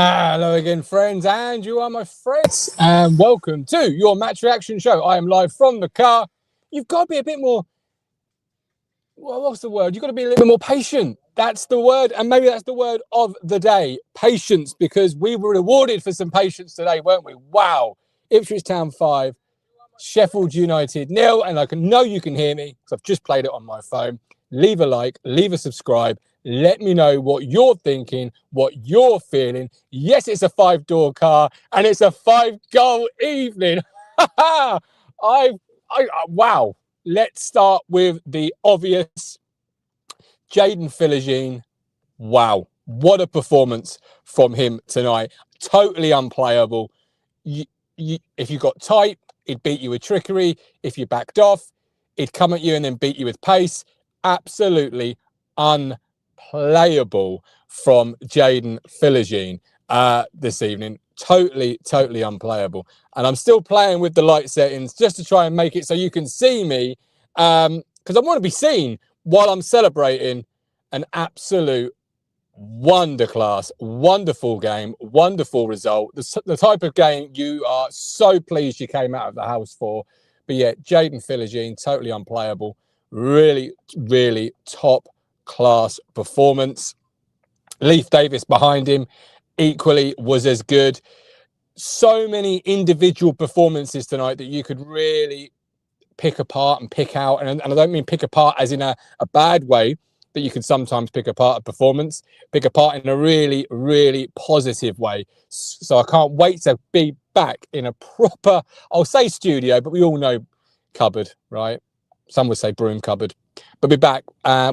Hello again, friends, and you are my friends, and welcome to your match reaction show. I am live from the car. You've got to be a bit more, well, what's the word? You've got to be a little bit more patient. That's the word, and maybe that's the word of the day, patience, because we were rewarded for some patience today, weren't we? Wow. Ipswich Town 5, Sheffield Utd 0, and I know you can hear me because I've just played it on my phone. Leave a like, leave a subscribe. Let me know what you're thinking, what you're feeling. Yes, it's a 5-door car and it's a 5-goal evening. Wow. Let's start with the obvious. Jaden Philogene. Wow. What a performance from him tonight. Totally unplayable. If you got tight, he'd beat you with trickery. If you backed off, he'd come at you and then beat you with pace. Absolutely unplayable from Jaden Philogene this evening. Totally unplayable. And I'm still playing with the light settings just to try and make it so you can see me, because I want to be seen while I'm celebrating an absolute wonderclass, wonderful game, wonderful result. The type of game you are so pleased you came out of the house for. But yet, Jaden Philogene, totally unplayable. Really top class performance. Leif Davis behind him equally was as good. So many individual performances tonight that you could really pick apart and pick out. And I don't mean pick apart as in a bad way, but you can sometimes pick apart a performance, pick apart in a really positive way. So I can't wait to be back in a proper, I'll say studio, but we all know cupboard, right? Some would say broom cupboard. But be back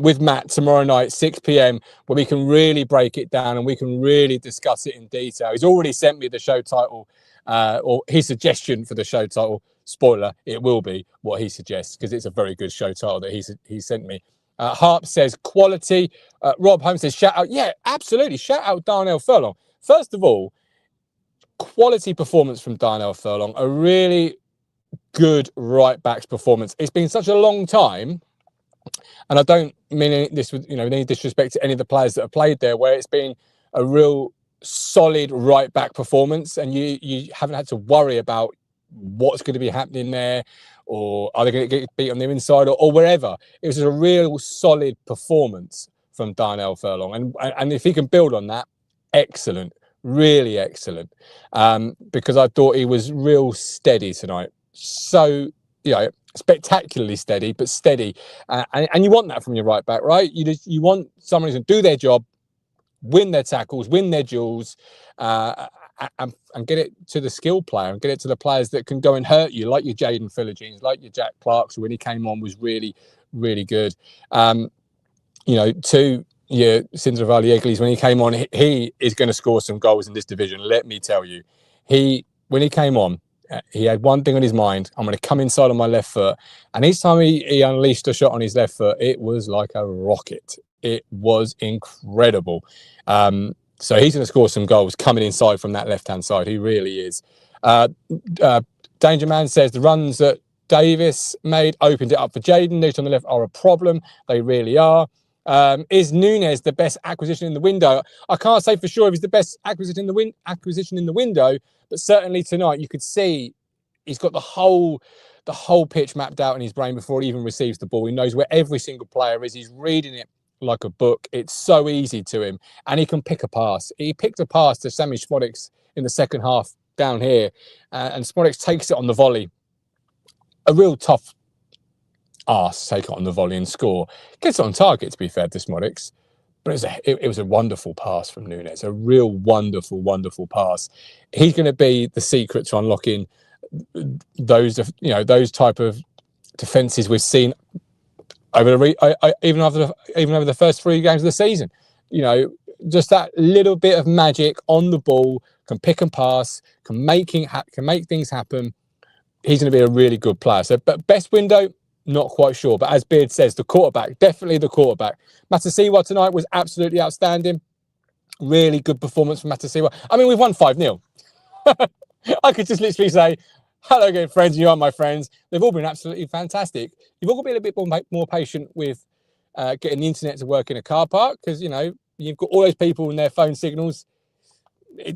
with Matt tomorrow night, 6 p.m, where we can really break it down and we can really discuss it in detail. He's already sent me the show title, or his suggestion for the show title. Spoiler, it will be what he suggests, because it's a very good show title that he sent me. Harp says quality. Rob Holmes says shout out. Yeah, absolutely. Shout out Darnell Furlong. First of all, quality performance from Darnell Furlong. A really good right back's performance. It's been such a long time, and I don't mean this with any disrespect to any of the players that have played there, where it's been a real solid right back performance, and you haven't had to worry about what's going to be happening there, or are they going to get beat on the inside, or wherever. It was a real solid performance from Darnell Furlong, and if he can build on that, excellent, really excellent, because I thought he was real steady tonight. So, spectacularly steady, but steady. And you want that from your right back, right? You want someone who's going to do their job, win their tackles, win their duels, and get it to the skilled player and get it to the players that can go and hurt you, like your Jaden Philogenes, like your Jack Clarks, who when he came on was really good. To your Cinderella Egleys, when he came on, he is going to score some goals in this division. Let me tell you, when he came on, he had one thing on his mind: I'm going to come inside on my left foot. And each time he unleashed a shot on his left foot, it was like a rocket. It was incredible. So he's going to score some goals coming inside from that left-hand side. He really is. Danger Man says the runs that Davis made opened it up for Jaden. Those on the left are a problem. They really are. Is Nunez the best acquisition in the window? I can't say for sure if he's the best acquisition in the window, but certainly tonight you could see he's got the whole pitch mapped out in his brain before he even receives the ball. He knows where every single player is. He's reading it like a book. It's so easy to him, and he can pick a pass. He picked a pass to Sammy Smodics in the second half down here, and Smodics takes it on the volley. A real tough arse take it on the volley and score. Gets it on target, to be fair to Smodics, but it was a wonderful pass from Nunez. A real wonderful pass. He's going to be the secret to unlocking those type of defenses we've seen even over the first 3 games of the season. Just that little bit of magic on the ball, can pick and pass, can make things happen. He's going to be a really good player. So, but best window, not quite sure. But as Beard says, the quarterback, definitely the quarterback. Matasiwa tonight was absolutely outstanding. Really good performance from Matasiwa. I mean, we've won 5-0. I could just literally say, hello again, friends. You are my friends. They've all been absolutely fantastic. You've all got to be a little bit more patient with getting the internet to work in a car park, because, you've got all those people and their phone signals.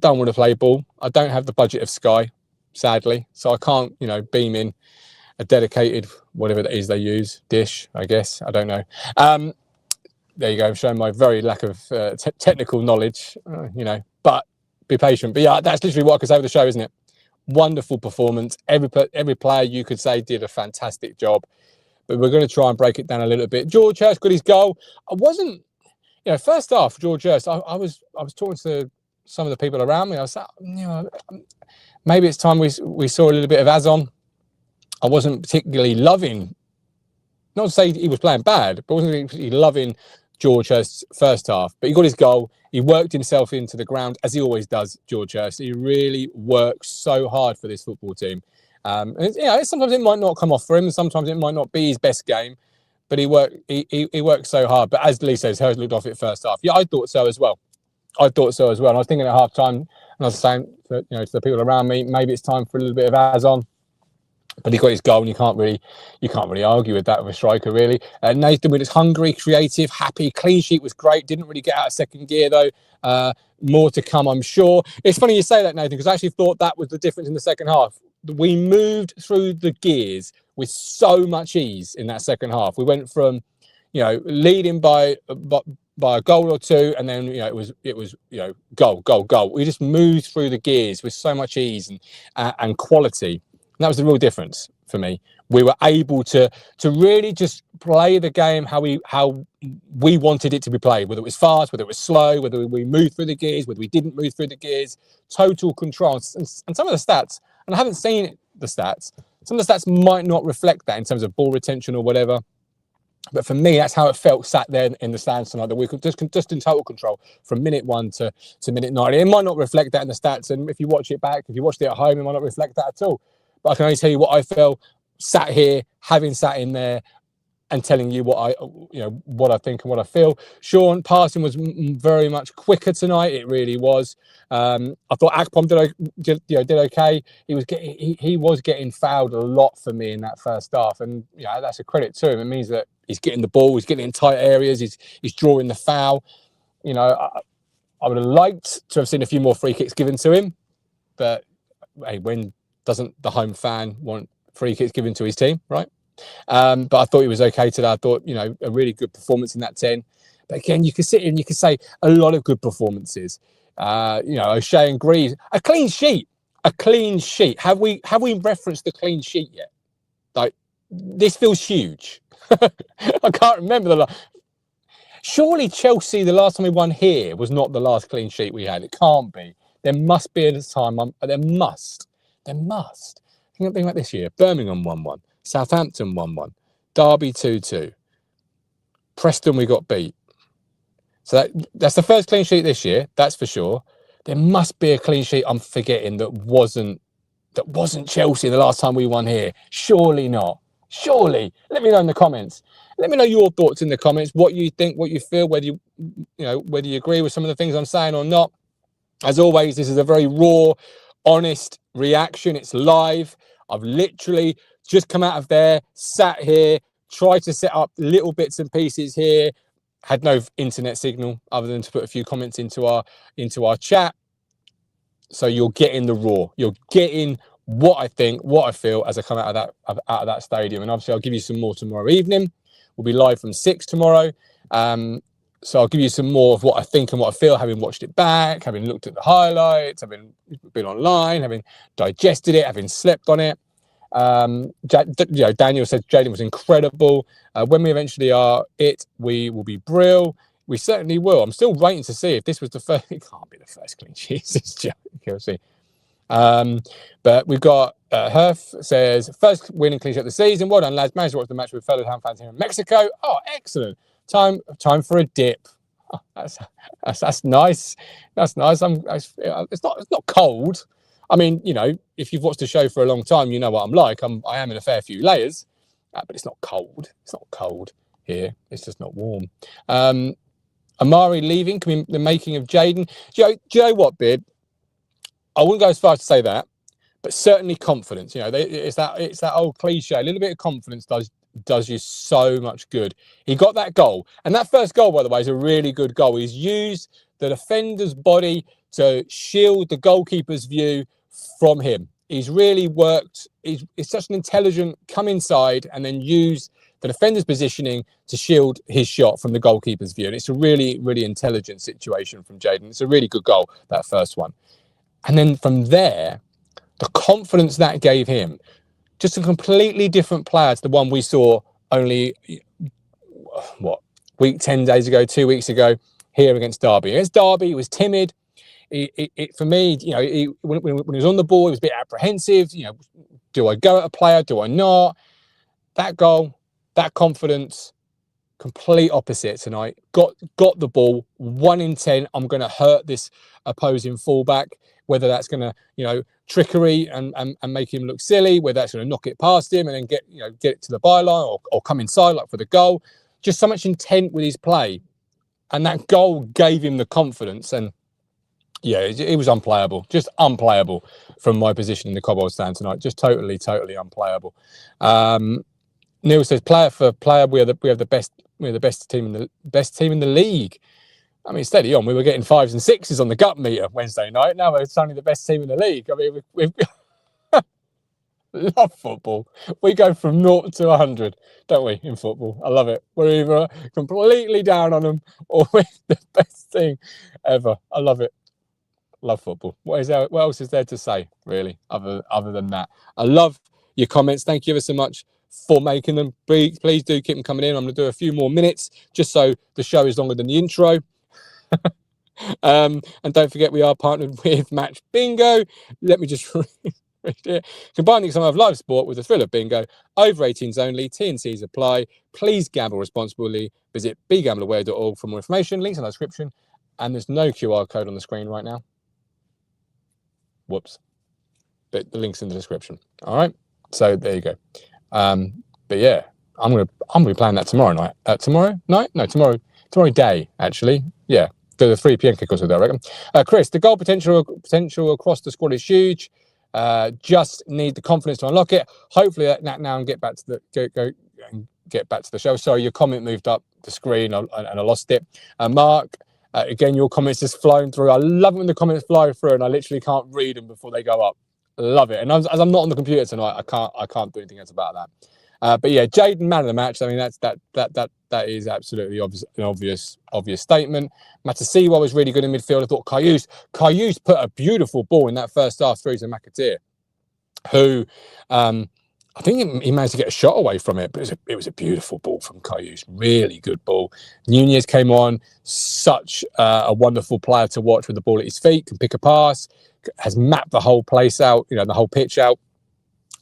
don't want to play ball. I don't have the budget of Sky, sadly, so I can't, beam in a dedicated, whatever that is they use, dish, I guess. I don't know. There you go. I'm showing my very lack of technical knowledge, but be patient. But yeah, that's literally what I could say with the show, isn't it? Wonderful performance. Every player you could say did a fantastic job. But we're going to try and break it down a little bit. George Hirst got his goal. I wasn't, first half, George Hirst, I was talking to some of the people around me. I was like, maybe it's time we saw a little bit of Azon. I wasn't particularly loving, not to say he was playing bad, but wasn't particularly loving George Hirst's first half. But he got his goal. He worked himself into the ground, as he always does, George Hirst. He really works so hard for this football team. And sometimes it might not come off for him. Sometimes it might not be his best game, but he worked so hard. But as Lee says, Hirst looked off it first half. Yeah, I thought so as well. And I was thinking at half time, and I was saying to the people around me, maybe it's time for a little bit of Azon. But he got his goal, and you can't really argue with that with a striker, really. Nathan was hungry, creative, happy. Clean sheet was great. Didn't really get out of second gear though. More to come, I'm sure. It's funny you say that, Nathan, because I actually thought that was the difference in the second half. We moved through the gears with so much ease in that second half. We went from, leading by a goal or two, and then it was goal. We just moved through the gears with so much ease and quality. And that was the real difference for me. We were able to really just play the game how we wanted it to be played, whether it was fast, whether it was slow, whether we moved through the gears, whether we didn't move through the gears. Total control. And some of the stats, and I haven't seen the stats, some of the stats might not reflect that in terms of ball retention or whatever. But for me, that's how it felt sat there in the stands tonight, that we could just in total control from minute 1 to minute 90. It might not reflect that in the stats. And if you watch it back, if you watched it at home, it might not reflect that at all. But I can only tell you what I felt sat here, having sat in there, and telling you what I think and what I feel. Sean, passing was very much quicker tonight. It really was. I thought Akpom did okay. He was getting fouled a lot for me in that first half, and that's a credit to him. It means that he's getting the ball, he's getting in tight areas, he's drawing the foul. I would have liked to have seen a few more free kicks given to him, but hey, when doesn't the home fan want free kicks given to his team, right? But I thought he was okay today. I thought, a really good performance in that 10. But again, you could sit here and you could say a lot of good performances. O'Shea and Greaves, a clean sheet. Have we referenced the clean sheet yet? Like, this feels huge. I can't remember the last. Surely Chelsea, the last time we won here, was not the last clean sheet we had. It can't be. There must be a time. There must. Think about this year. Birmingham 1-1. Southampton 1-1. Derby 2-2. Preston we got beat. So that's the first clean sheet this year. That's for sure. There must be a clean sheet I'm forgetting that wasn't Chelsea the last time we won here. Surely not. Surely. Let me know in the comments. Let me know your thoughts in the comments. What you think, what you feel, whether you agree with some of the things I'm saying or not. As always, this is a very raw, honest reaction. It's live. I've literally just come out of there, sat here, tried to set up little bits and pieces here. Had no internet signal other than to put a few comments into our chat. So you're getting the raw. You're getting what I think, what I feel as I come out of that stadium. And obviously, I'll give you some more tomorrow evening. We'll be live from 6 tomorrow. So I'll give you some more of what I think and what I feel, having watched it back, having looked at the highlights, having been online, having digested it, having slept on it. Daniel said Jaden was incredible. When we eventually are we will be brill. We certainly will. I'm still waiting to see if this was the first. It can't be the first clean sheet. It's joke. We'll see. But we've got Herf says first winning clean sheet of the season. Well done, lads. Managed to watch the match with fellow Ham fans here in Mexico. Oh, excellent. Time for a dip. Oh, that's nice. That's nice. It's not cold. I mean, if you've watched the show for a long time, you know what I'm like. I am in a fair few layers, but it's not cold. It's not cold here. It's just not warm. Amari leaving, the making of Jaden. Do you know what, Bib? I wouldn't go as far as to say that, but certainly confidence. It's that old cliche. A little bit of confidence does you so much good. He got that goal, and that first goal, by the way, is a really good goal. He's used the defender's body to shield the goalkeeper's view from him. He's really worked. He's such an intelligent come inside and then use the defender's positioning to shield his shot from the goalkeeper's view. And it's a really, really intelligent situation from Jaden. It's a really good goal, that first one. And then from there, the confidence that gave him, just a completely different player to the one we saw only, 10 days ago, 2 weeks ago, here against Derby. Against Derby, he was timid. For me, when he was on the ball, he was a bit apprehensive. Do I go at a player? Do I not? That goal, that confidence, complete opposite tonight. Got the ball, 1 in 10. I'm going to hurt this opposing fullback, whether that's going to, trickery and make him look silly, whether that's going to knock it past him and then get it to the byline or come inside like for the goal. Just so much intent with his play. And that goal gave him the confidence. And yeah, it was unplayable, just unplayable from my position in the Cobbold stand tonight. Just totally unplayable. Neil says, player for player, we have the best team in the league. I mean, steady on. We were getting 5s and 6s on the gut meter Wednesday night. Now we're suddenly the best team in the league. I mean, we've love football. We go from 0 to 100, don't we, in football? I love it. We're either completely down on them or we're the best team ever. I love it. Love football. What else is there to say, really, other than that? I love your comments. Thank you ever so much for making them. Please do keep them coming in. I'm going to do a few more minutes just so the show is longer than the intro. And don't forget, we are partnered with Match Bingo. Let me just read it. Combining some of live sport with the thrill of bingo. Over 18s only. T&Cs apply. Please gamble responsibly. Visit begambleaware.org for more information. Links in the description. And there's no QR code on the screen right now. Whoops. But the link's in the description. All right. So there you go. But yeah, I'm gonna be playing that tomorrow night. Tomorrow night? No, tomorrow day, actually. Yeah. Do the 3 p.m. kickoffs with that, I reckon. Chris, the goal potential across the squad is huge. Just need the confidence to unlock it. Hopefully that now and get back to the show. Sorry, your comment moved up the screen and I lost it. Mark, again, your comments just flowing through. I love it when the comments fly through and I literally can't read them before they go up. Love it. And as I'm not on the computer tonight, I can't do anything else about that. But yeah, Jaden, man of the match. I mean, that is absolutely an obvious statement. Matasiwa was really good in midfield. I thought Kayus put a beautiful ball in that first half through to McAteer, who I think he managed to get a shot away from it, but it was a beautiful ball from Kayus. Really good ball. Nunez came on, such a wonderful player to watch with the ball at his feet, can pick a pass, has mapped the whole place out, the whole pitch out.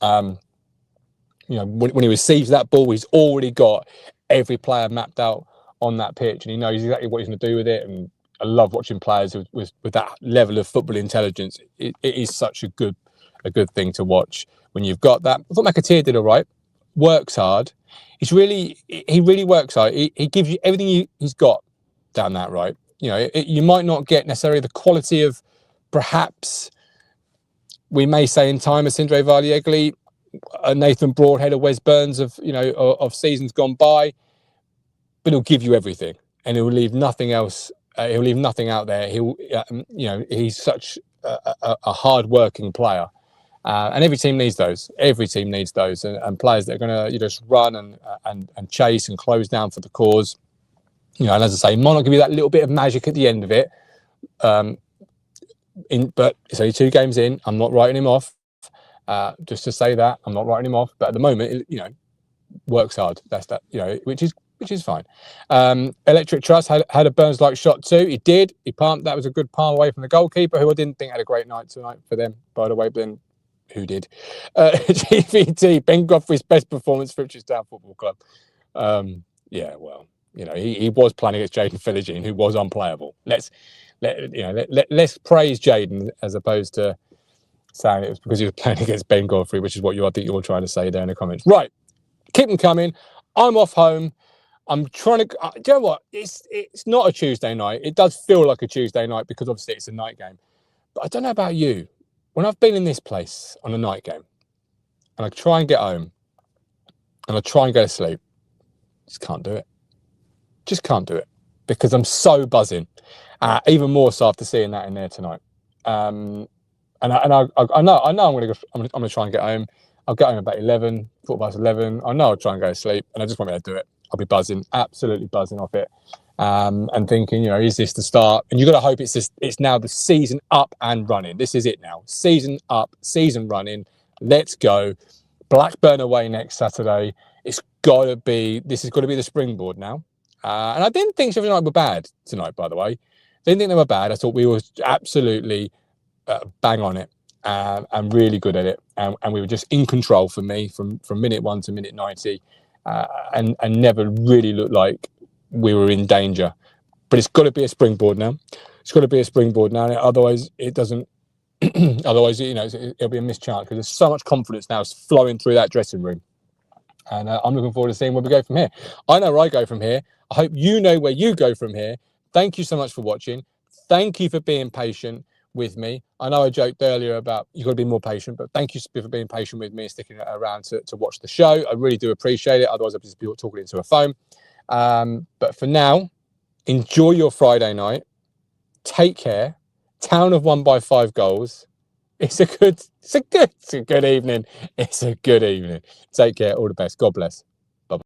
When he receives that ball, he's already got every player mapped out on that pitch, and he knows exactly what he's going to do with it. And I love watching players with that level of football intelligence. It is such a good thing to watch when you've got that. I thought McAteer did all right. Works hard. He really works hard. He gives you everything he's got down that right. You might not get necessarily the quality of, perhaps we may say in time, a Sindre Valiegli, a Nathan Broadhead, a Wes Burns of seasons gone by, but he'll give you everything and he'll leave nothing else. He'll leave nothing out there. He's such a hard-working player, and every team needs those. Every team needs those, and players that are going to just run and chase and close down for the cause. And as I say, might not give you that little bit of magic at the end of it. But it's only 2 games in. I'm not writing him off. Just to say that, I'm not writing him off. But at the moment, works hard. That's that. Which is fine. Electric Trust had a Burns-like shot too. He did. He palmed. That was a good palm away from the goalkeeper, who I didn't think had a great night tonight for them, by the way. But then, who did? GVT, Ben Godfrey's best performance for Ipswich Town Football Club. Yeah, well, he was playing against Jaden Philogene, who was unplayable. Let's praise Jaden as opposed to saying it was because he was playing against Ben Godfrey, which is what I think you're trying to say there in the comments. Right, keep them coming. I'm off home. I'm trying to. Do you know what? It's not a Tuesday night. It does feel like a Tuesday night because obviously it's a night game. But I don't know about you. When I've been in this place on a night game, and I try and get home, and I try and go to sleep, just can't do it. Just can't do it. because I'm so buzzing, even more so after seeing that in there tonight. And I know I'm gonna try and get home. I'll get home about 11, 11:15. I know I'll try and go to sleep, and I just want me to do it. I'll be buzzing, absolutely buzzing off it, and thinking, you know, is this the start? And you've got to hope it's now the season up and running. This is it now. Season up, season running. Let's go. Blackburn away next Saturday. This has got to be the springboard now. And I didn't think Sheffield United were bad tonight, by the way. Didn't think they were bad. I thought we were absolutely bang on it. And really good at it, and we were just in control for me from minute 1 to minute 90, and never really looked like we were in danger. But it's got to be a springboard now. It's got to be a springboard now. Otherwise, it doesn't. Otherwise, you know, it'll be a missed chance, because there's so much confidence now flowing through that dressing room, and I'm looking forward to seeing where we go from here. I know where I go from here. I hope you know where you go from here. Thank you so much for watching. Thank you for being patient with me. I know I joked earlier about you've got to be more patient, but thank you for being patient with me and sticking around to watch the show. I really do appreciate it. Otherwise, I'd just be talking into a phone. But for now, enjoy your Friday night. Take care. Town have won by 5 goals. It's a good evening. It's a good evening. Take care. All the best. God bless. Bye-bye.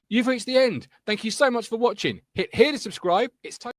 You've reached the end. Thank you so much for watching. Hit here to subscribe. It's time.